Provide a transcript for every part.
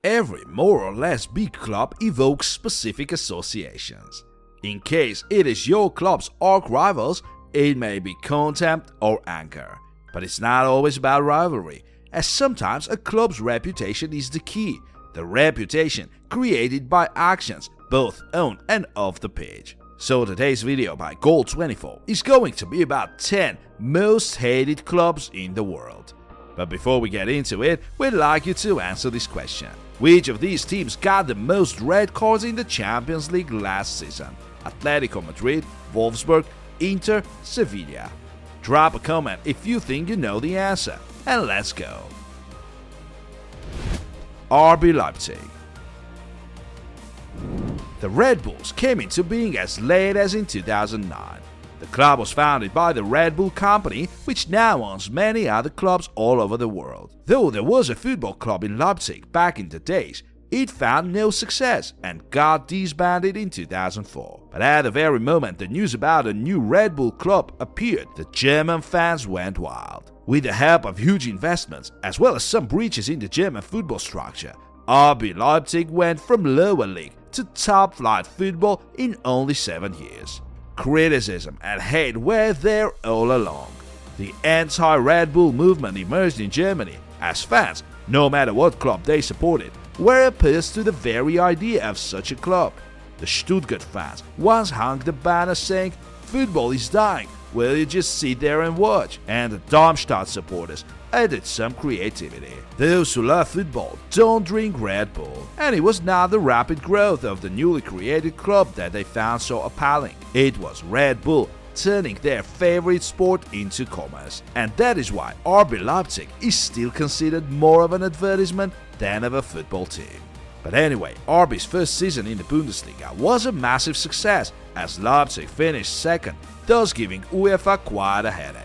Every more or less big club evokes specific associations. In case it is your club's arch rivals, it may be contempt or anger. But it's not always about rivalry, as sometimes a club's reputation is the key, the reputation created by actions both on and off the pitch. So today's video by Goal24 is going to be about 10 most hated clubs in the world. But before we get into it, we'd like you to answer this question. Which of these teams got the most red cards in the Champions League last season? Atletico Madrid, Wolfsburg, Inter, Sevilla? Drop a comment if you think you know the answer, and let's go. RB Leipzig. The Red Bulls came into being as late as in 2009. The club was founded by the Red Bull Company, which now owns many other clubs all over the world. Though there was a football club in Leipzig back in the days, it found no success and got disbanded in 2004. But at the very moment the news about a new Red Bull club appeared, the German fans went wild. With the help of huge investments, as well as some breaches in the German football structure, RB Leipzig went from lower league to top-flight football in only 7 years. Criticism and hate were there all along. The anti-Red Bull movement emerged in Germany as fans, no matter what club they supported, were opposed to the very idea of such a club. The Stuttgart fans once hung the banner saying, "Football is dying, will you just sit there and watch?" And the Darmstadt supporters added some creativity. Those who love football don't drink Red Bull. And it was not the rapid growth of the newly created club that they found so appalling. It was Red Bull turning their favorite sport into commerce. And that is why RB Leipzig is still considered more of an advertisement than of a football team. But anyway, RB's first season in the Bundesliga was a massive success as Leipzig finished second, thus giving UEFA quite a headache.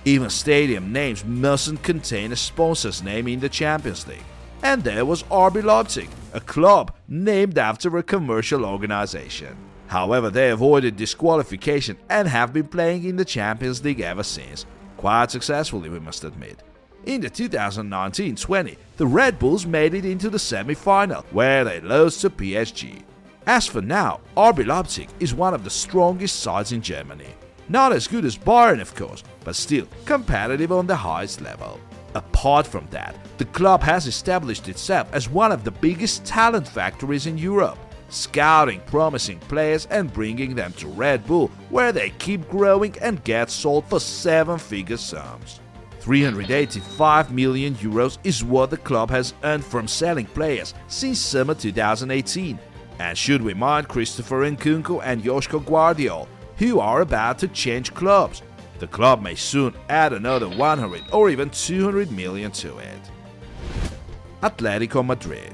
Even stadium names mustn't contain a sponsor's name in the Champions League. And there was RB Leipzig, a club named after a commercial organization. However, they avoided disqualification and have been playing in the Champions League ever since, quite successfully we must admit. In the 2019-20, the Red Bulls made it into the semi-final, where they lost to PSG. As for now, RB Leipzig is one of the strongest sides in Germany. Not as good as Bayern of course, but still competitive on the highest level. Apart from that, the club has established itself as one of the biggest talent factories in Europe, scouting promising players and bringing them to Red Bull, where they keep growing and get sold for seven-figure sums. 385 million euros is what the club has earned from selling players since summer 2018. And should we mind Christopher Nkunku and Joško Gvardiol, who are about to change clubs, the club may soon add another 100 or even 200 million to it. Atletico Madrid.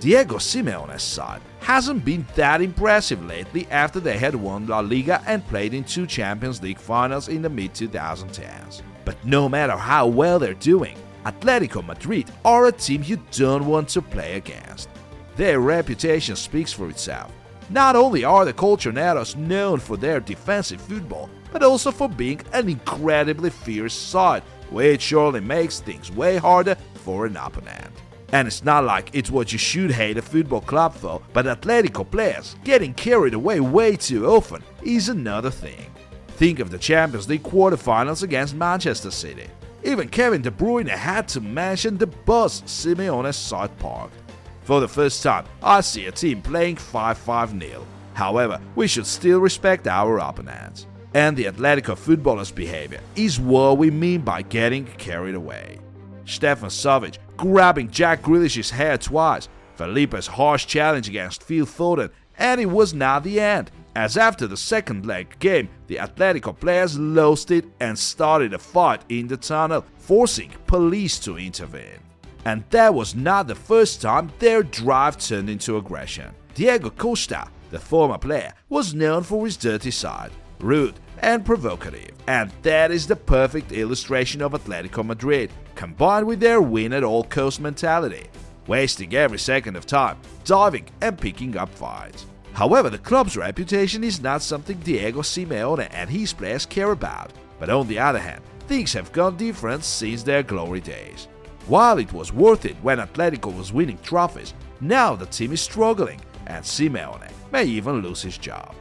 Diego Simeone's side hasn't been that impressive lately after they had won La Liga and played in 2 Champions League finals in the mid-2010s. But no matter how well they're doing, Atletico Madrid are a team you don't want to play against. Their reputation speaks for itself. Not only are the Colchoneros known for their defensive football, but also for being an incredibly fierce side, which surely makes things way harder for an opponent. And it's not like it's what you should hate a football club for, but Atletico players getting carried away way too often is another thing. Think of the Champions League quarterfinals against Manchester City. Even Kevin De Bruyne had to mention the bus Simeone's side parked. For the first time, I see a team playing 5-5-0. However, we should still respect our opponents. And the Atletico footballers' behavior is what we mean by getting carried away. Stefan Savic grabbing Jack Grealish's hair twice, Felipe's harsh challenge against Phil Foden, and it was not the end, as after the second leg game, the Atletico players lost it and started a fight in the tunnel, forcing police to intervene. And that was not the first time their drive turned into aggression. Diego Costa, the former player, was known for his dirty side, rude and provocative, and that is the perfect illustration of Atletico Madrid, combined with their win-at-all-cost mentality, wasting every second of time, diving and picking up fights. However, the club's reputation is not something Diego Simeone and his players care about, but on the other hand, things have gone different since their glory days. While it was worth it when Atletico was winning trophies, now the team is struggling and Simeone may even lose his job.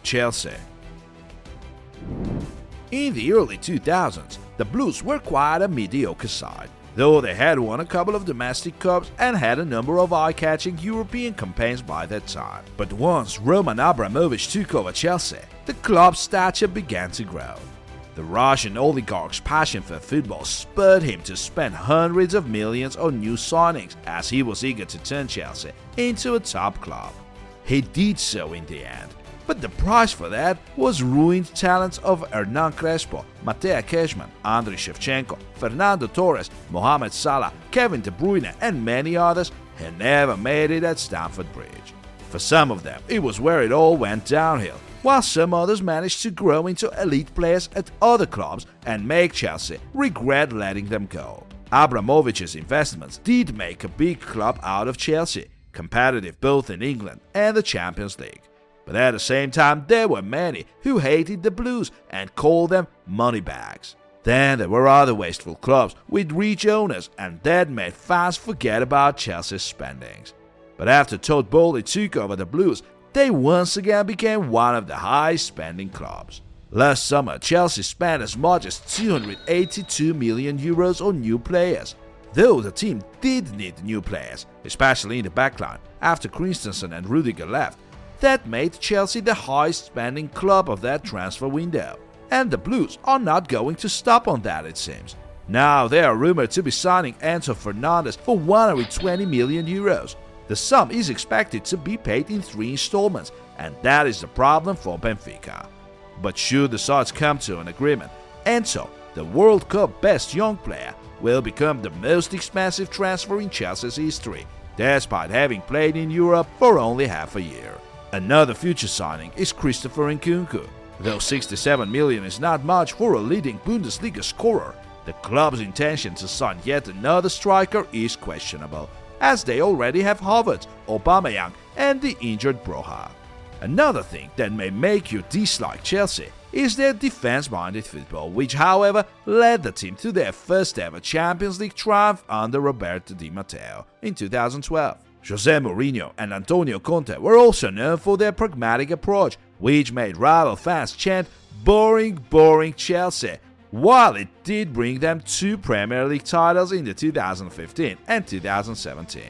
Chelsea. In the early 2000s, the Blues were quite a mediocre side, though they had won a couple of domestic cups and had a number of eye-catching European campaigns by that time. But once Roman Abramovich took over Chelsea, the club's stature began to grow. The Russian oligarch's passion for football spurred him to spend hundreds of millions on new signings as he was eager to turn Chelsea into a top club. He did so in the end, but the price for that was ruined talents of Hernan Crespo, Matej Keshman, Andriy Shevchenko, Fernando Torres, Mohamed Salah, Kevin De Bruyne and many others who never made it at Stamford Bridge. For some of them, it was where it all went downhill, while some others managed to grow into elite players at other clubs and make Chelsea regret letting them go. Abramovich's investments did make a big club out of Chelsea, competitive both in England and the Champions League. But at the same time, there were many who hated the Blues and called them moneybags. Then there were other wasteful clubs with rich owners, and that made fans forget about Chelsea's spendings. But after Todd Bowley took over the Blues, they once again became one of the high-spending clubs. Last summer, Chelsea spent as much as €282 million on new players. Though the team did need new players, especially in the backline, after Christensen and Rudiger left, that made Chelsea the highest-spending club of that transfer window. And the Blues are not going to stop on that, it seems. Now they are rumored to be signing Enzo Fernandez for €120 million. The sum is expected to be paid in 3 installments, and that is the problem for Benfica. But should the sides come to an agreement, Enzo, the World Cup best young player, will become the most expensive transfer in Chelsea's history, despite having played in Europe for only half a year. Another future signing is Christopher Nkunku. Though €67 million is not much for a leading Bundesliga scorer, the club's intention to sign yet another striker is questionable, as they already have Havertz, Aubameyang and the injured Broha. Another thing that may make you dislike Chelsea is their defense-minded football, which however led the team to their first ever Champions League triumph under Roberto Di Matteo in 2012. Jose Mourinho and Antonio Conte were also known for their pragmatic approach, which made rival fans chant "boring, boring Chelsea," while it did bring them 2 Premier League titles in the 2015 and 2017.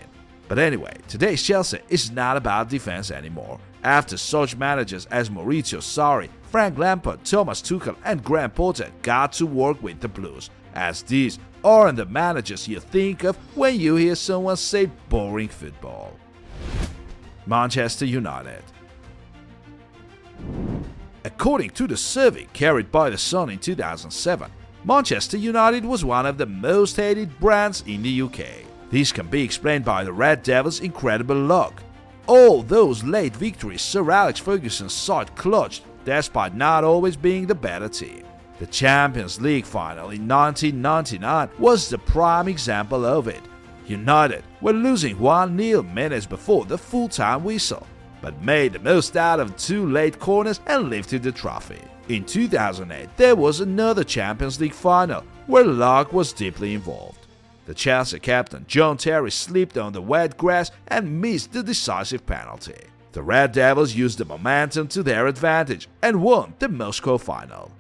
But anyway, today's Chelsea is not about defense anymore, after such managers as Maurizio Sarri, Frank Lampard, Thomas Tuchel and Graham Potter got to work with the Blues, as these aren't the managers you think of when you hear someone say boring football. Manchester United. According to the survey carried by The Sun in 2007, Manchester United was one of the most hated brands in the UK. This can be explained by the Red Devils' incredible luck. All those late victories Sir Alex Ferguson's side clutched, despite not always being the better team. The Champions League final in 1999 was the prime example of it. United were losing 1-0 minutes before the full-time whistle, but made the most out of 2 late corners and lifted the trophy. In 2008, there was another Champions League final where luck was deeply involved. The Chelsea captain John Terry slipped on the wet grass and missed the decisive penalty. The Red Devils used the momentum to their advantage and won the Moscow final.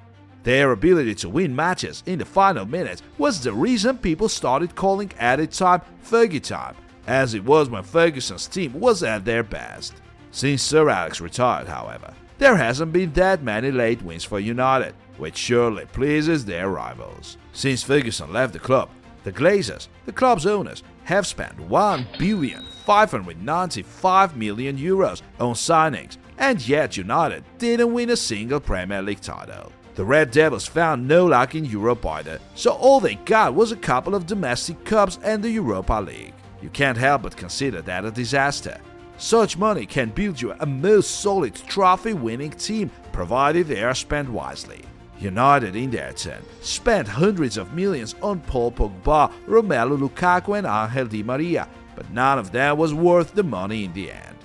Their ability to win matches in the final minutes was the reason people started calling added time Fergie time, as it was when Ferguson's team was at their best. Since Sir Alex retired, however, there hasn't been that many late wins for United, which surely pleases their rivals. Since Ferguson left the club, the Glazers, the club's owners, have spent €1,595 million on signings, and yet United didn't win a single Premier League title. The Red Devils found no luck in Europe either, so all they got was a couple of domestic cups and the Europa League. You can't help but consider that a disaster. Such money can build you a most solid trophy-winning team, provided they are spent wisely. United, in their turn, spent hundreds of millions on Paul Pogba, Romelu Lukaku and Angel Di Maria, but none of them was worth the money in the end.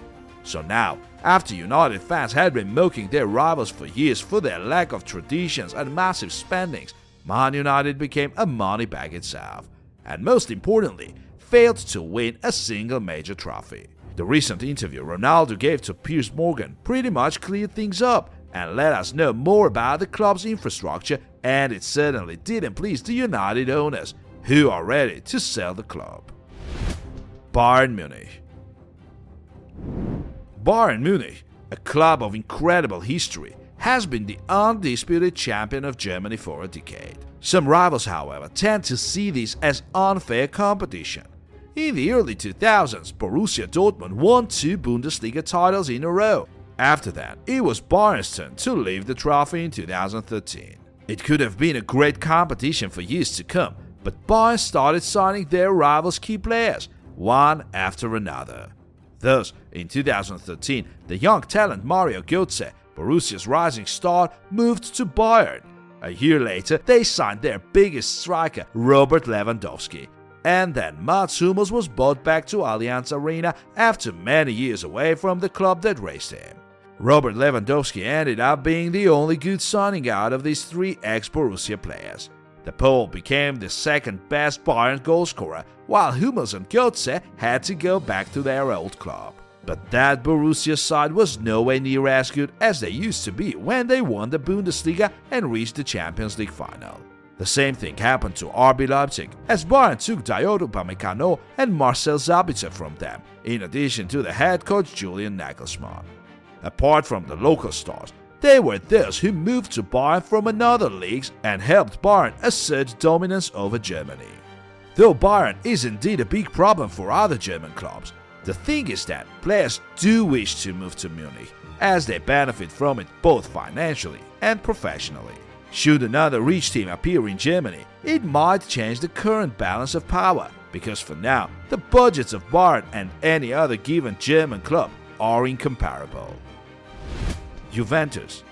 So now, after United fans had been mocking their rivals for years for their lack of traditions and massive spendings, Man United became a money bag itself, and most importantly, failed to win a single major trophy. The recent interview Ronaldo gave to Piers Morgan pretty much cleared things up and let us know more about the club's infrastructure, and it certainly didn't please the United owners, who are ready to sell the club. Bayern Munich. Bayern Munich, a club of incredible history, has been the undisputed champion of Germany for a decade. Some rivals, however, tend to see this as unfair competition. In the early 2000s, Borussia Dortmund won 2 Bundesliga titles in a row. After that, it was Bayern's turn to leave the trophy in 2013. It could have been a great competition for years to come, but Bayern started signing their rivals' key players, one after another. Thus, in 2013, the young talent Mario Götze, Borussia's rising star, moved to Bayern. A year later, they signed their biggest striker, Robert Lewandowski. And then Mats Hummels was brought back to Allianz Arena after many years away from the club that raised him. Robert Lewandowski ended up being the only good signing out of these 3 ex-Borussia players. The Pole became the second best Bayern goalscorer, while Hummels and Götze had to go back to their old club. But that Borussia side was nowhere near as good as they used to be when they won the Bundesliga and reached the Champions League final. The same thing happened to RB Leipzig, as Bayern took Dayot Upamecano and Marcel Sabitzer from them, in addition to the head coach Julian Nagelsmann. Apart from the local stars, they were those who moved to Bayern from another leagues and helped Bayern assert dominance over Germany. Though Bayern is indeed a big problem for other German clubs, the thing is that players do wish to move to Munich, as they benefit from it both financially and professionally. Should another rich team appear in Germany, it might change the current balance of power, because for now, the budgets of Bayern and any other given German club are incomparable. Juventus.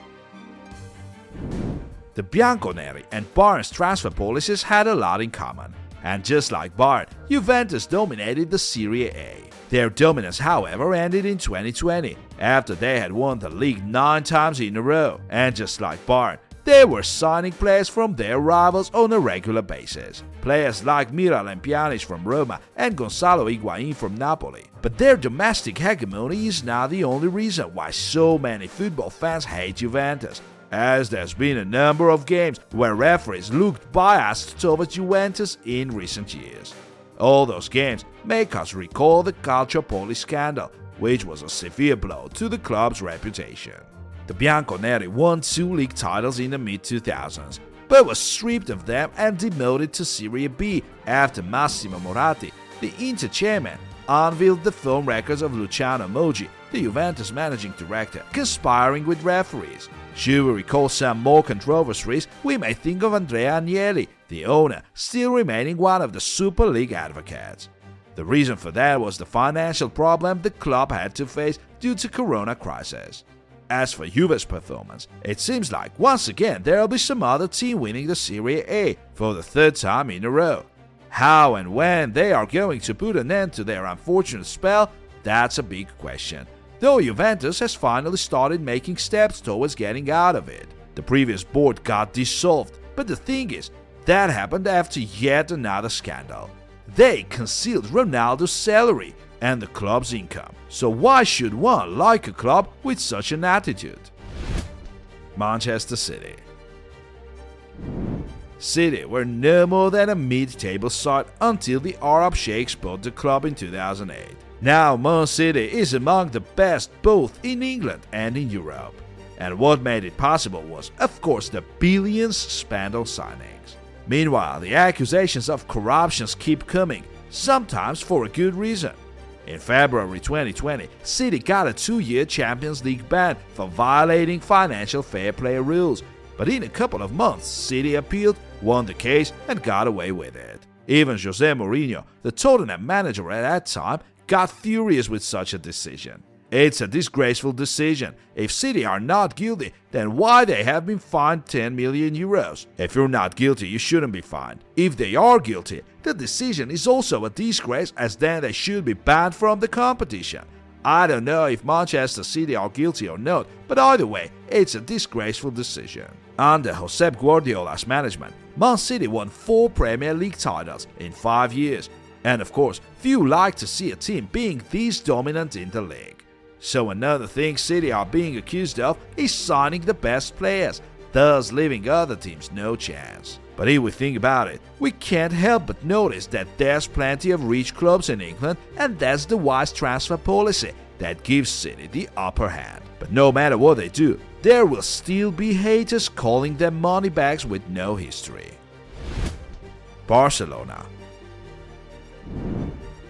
The Bianconeri and Bayern's transfer policies had a lot in common, and just like Bayern, Juventus dominated the Serie A. Their dominance, however, ended in 2020, after they had won the league 9 times in a row, and just like Bayern, they were signing players from their rivals on a regular basis. Players like Miralem Pjanic from Roma and Gonzalo Higuain from Napoli. But their domestic hegemony is not the only reason why so many football fans hate Juventus, as there's been a number of games where referees looked biased towards Juventus in recent years. All those games make us recall the Calciopoli scandal, which was a severe blow to the club's reputation. The Bianconeri won 2 league titles in the mid-2000s, but was stripped of them and demoted to Serie B after Massimo Moratti, the Inter chairman, unveiled the phone records of Luciano Moggi, the Juventus managing director, conspiring with referees. Should we recall some more controversies, we may think of Andrea Agnelli, the owner, still remaining one of the Super League advocates. The reason for that was the financial problem the club had to face due to Corona crisis. As for Juve's performance, it seems like once again there will be some other team winning the Serie A for the 3rd time in a row. How and when they are going to put an end to their unfortunate spell, that's a big question. Though Juventus has finally started making steps towards getting out of it. The previous board got dissolved, but the thing is, that happened after yet another scandal. They concealed Ronaldo's salary and the club's income. So why should one like a club with such an attitude? Manchester City. City were no more than a mid-table side until the Arab Sheikhs bought the club in 2008. Now Man City is among the best both in England and in Europe. And what made it possible was, of course, the billions spent on signings. Meanwhile, the accusations of corruption keep coming, sometimes for a good reason. In February 2020, City got a 2-year Champions League ban for violating financial fair play rules, but in a couple of months, City appealed, won the case, and got away with it. Even Jose Mourinho, the Tottenham manager at that time, got furious with such a decision. It's a disgraceful decision. If City are not guilty, then why they have been fined 10 million euros? If you're not guilty, you shouldn't be fined. If they are guilty, the decision is also a disgrace, as then they should be banned from the competition. I don't know if Manchester City are guilty or not, but either way, it's a disgraceful decision. Under Josep Guardiola's management, Man City won 4 Premier League titles in 5 years, and of course, few like to see a team being this dominant in the league. So another thing City are being accused of is signing the best players, thus leaving other teams no chance. But if we think about it, we can't help but notice that there's plenty of rich clubs in England, and that's the wise transfer policy that gives City the upper hand. But no matter what they do, there will still be haters calling them moneybags with no history. Barcelona.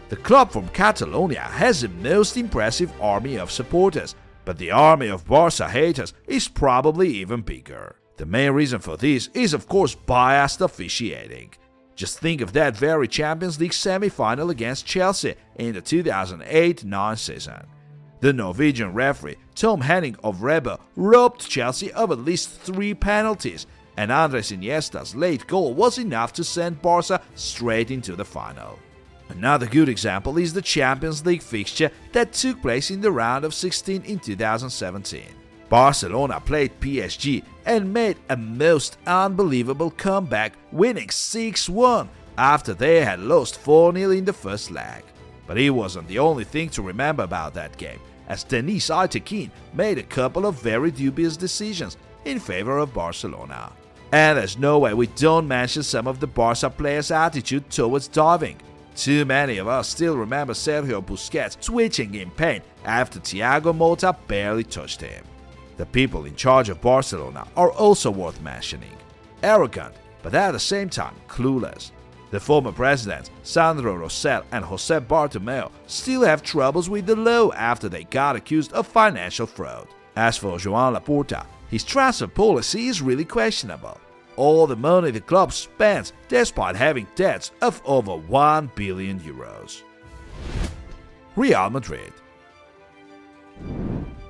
The club from Catalonia has a most impressive army of supporters, but the army of Barca haters is probably even bigger. The main reason for this is of course biased officiating. Just think of that very Champions League semi-final against Chelsea in the 2008-9 season. The Norwegian referee Tom Henning of Rebbe robbed Chelsea of at least 3 penalties, and Andres Iniesta's late goal was enough to send Barca straight into the final. Another good example is the Champions League fixture that took place in the round of 16 in 2017. Barcelona played PSG and made a most unbelievable comeback, winning 6-1 after they had lost 4-0 in the first leg. But it wasn't the only thing to remember about that game, as Denis Aitekin made a couple of very dubious decisions in favor of Barcelona. And there's no way we don't mention some of the Barca players' attitude towards diving. Too many of us still remember Sergio Busquets switching in pain after Thiago Motta barely touched him. The people in charge of Barcelona are also worth mentioning. Arrogant, but at the same time clueless. The former presidents Sandro Rosell and Josep Bartomeu still have troubles with the law after they got accused of financial fraud. As for Joan Laporta, his transfer policy is really questionable. All the money the club spends despite having debts of over 1 billion euros. Real Madrid.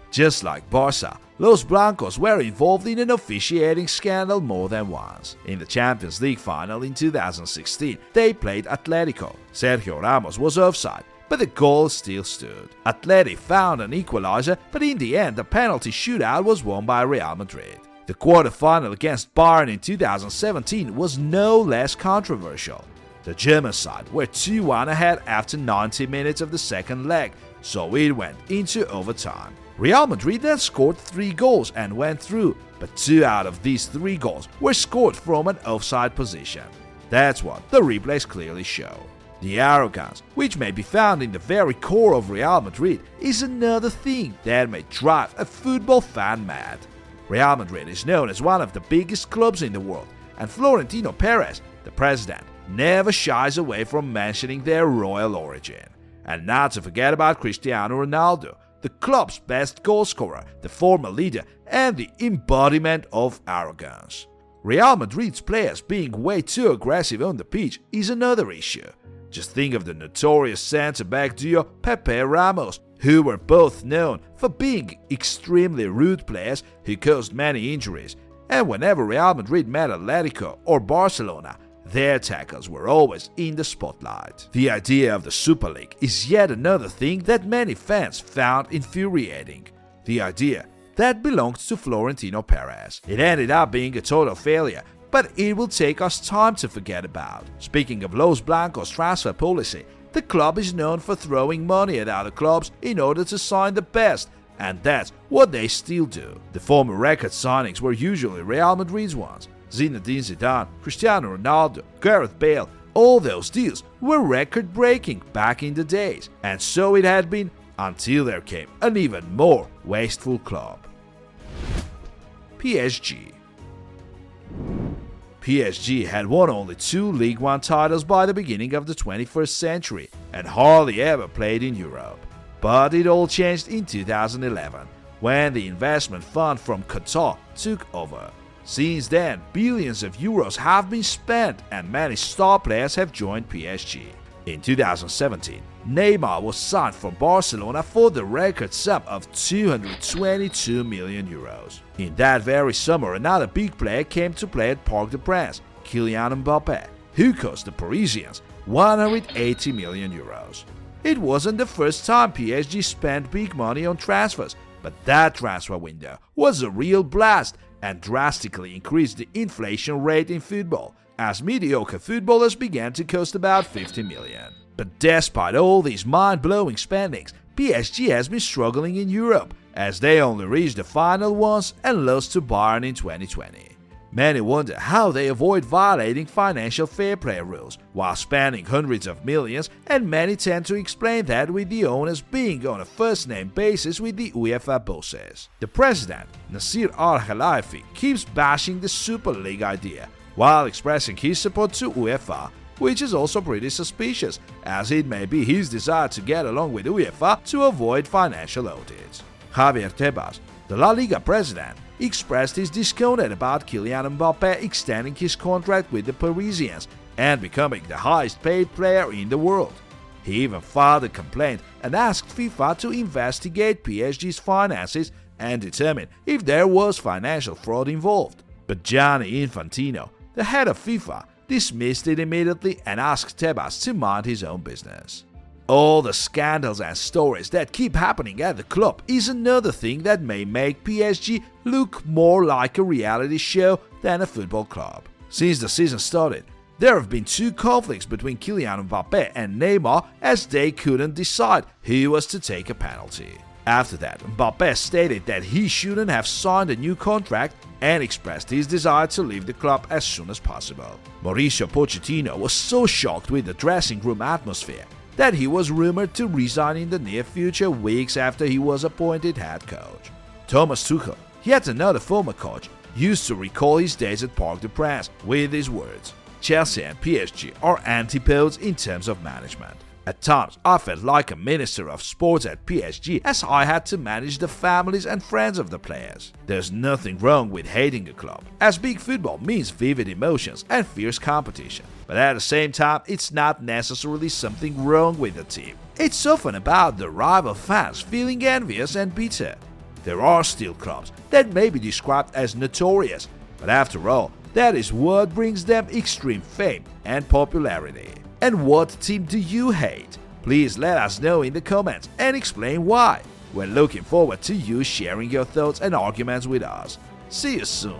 Just like Barca, Los Blancos were involved in an officiating scandal more than once. In the Champions League final in 2016, they played Atletico. Sergio Ramos was offside, but the goal still stood. Atleti found an equalizer, but in the end the penalty shootout was won by Real Madrid. The quarter-final against Bayern in 2017 was no less controversial. The German side were 2-1 ahead after 90 minutes of the second leg, so it went into overtime. Real Madrid then scored 3 goals and went through, but 2 out of these 3 goals were scored from an offside position. That's what the replays clearly show. The arrogance, which may be found in the very core of Real Madrid, is another thing that may drive a football fan mad. Real Madrid is known as one of the biggest clubs in the world, and Florentino Perez, the president, never shies away from mentioning their royal origin. And not to forget about Cristiano Ronaldo, the club's best goalscorer, the former leader, and the embodiment of arrogance. Real Madrid's players being way too aggressive on the pitch is another issue. Just think of the notorious centre-back duo Pepe Ramos, who were both known for being extremely rude players who caused many injuries, and whenever Real Madrid met Atletico or Barcelona, their tackles were always in the spotlight. The idea of the Super League is yet another thing that many fans found infuriating. The idea that belonged to Florentino Perez. It ended up being a total failure, but it will take us time to forget about. Speaking of Los Blancos' transfer policy, the club is known for throwing money at other clubs in order to sign the best, and that's what they still do. The former record signings were usually Real Madrid's ones. Zinedine Zidane, Cristiano Ronaldo, Gareth Bale, all those deals were record-breaking back in the days, and so it had been until there came an even more wasteful club. PSG. PSG had won only 2 League One titles by the beginning of the 21st century and hardly ever played in Europe. But it all changed in 2011, when the investment fund from Qatar took over. Since then, billions of euros have been spent and many star players have joined PSG. In 2017, Neymar was signed for Barcelona for the record sum of 222 million euros. In that very summer, another big player came to play at Parc des Princes, Kylian Mbappé, who cost the Parisians 180 million euros. It wasn't the first time PSG spent big money on transfers, but that transfer window was a real blast and drastically increased the inflation rate in football, as mediocre footballers began to cost about 50 million. But despite all these mind-blowing spendings, PSG has been struggling in Europe, as they only reached the final once and lost to Bayern in 2020. Many wonder how they avoid violating financial fair play rules while spending hundreds of millions, and many tend to explain that with the owners being on a first-name basis with the UEFA bosses. The president, Nasser Al-Khelaifi, keeps bashing the Super League idea while expressing his support to UEFA, which is also pretty suspicious, as it may be his desire to get along with UEFA to avoid financial audits. Javier Tebas, the La Liga president, expressed his discontent about Kylian Mbappé extending his contract with the Parisians and becoming the highest paid player in the world. He even filed a complaint and asked FIFA to investigate PSG's finances and determine if there was financial fraud involved. But Gianni Infantino, the head of FIFA, dismissed it immediately and asked Tebas to mind his own business. All the scandals and stories that keep happening at the club is another thing that may make PSG look more like a reality show than a football club. Since the season started, there have been 2 conflicts between Kylian Mbappé and Neymar, as they couldn't decide who was to take a penalty. After that, Mbappé stated that he shouldn't have signed a new contract and expressed his desire to leave the club as soon as possible. Mauricio Pochettino was so shocked with the dressing room atmosphere that he was rumored to resign in the near future, weeks after he was appointed head coach. Thomas Tuchel, yet another former coach, used to recall his days at Parc des Princes with his words: "Chelsea and PSG are antipodes in terms of management. At times, I felt like a minister of sports at PSG, as I had to manage the families and friends of the players. There's nothing wrong with hating a club, as big football means vivid emotions and fierce competition. But at the same time, it's not necessarily something wrong with the team. It's often about the rival fans feeling envious and bitter. There are still clubs that may be described as notorious, but after all, that is what brings them extreme fame and popularity. And what team do you hate? Please let us know in the comments and explain why. We're looking forward to you sharing your thoughts and arguments with us. See you soon.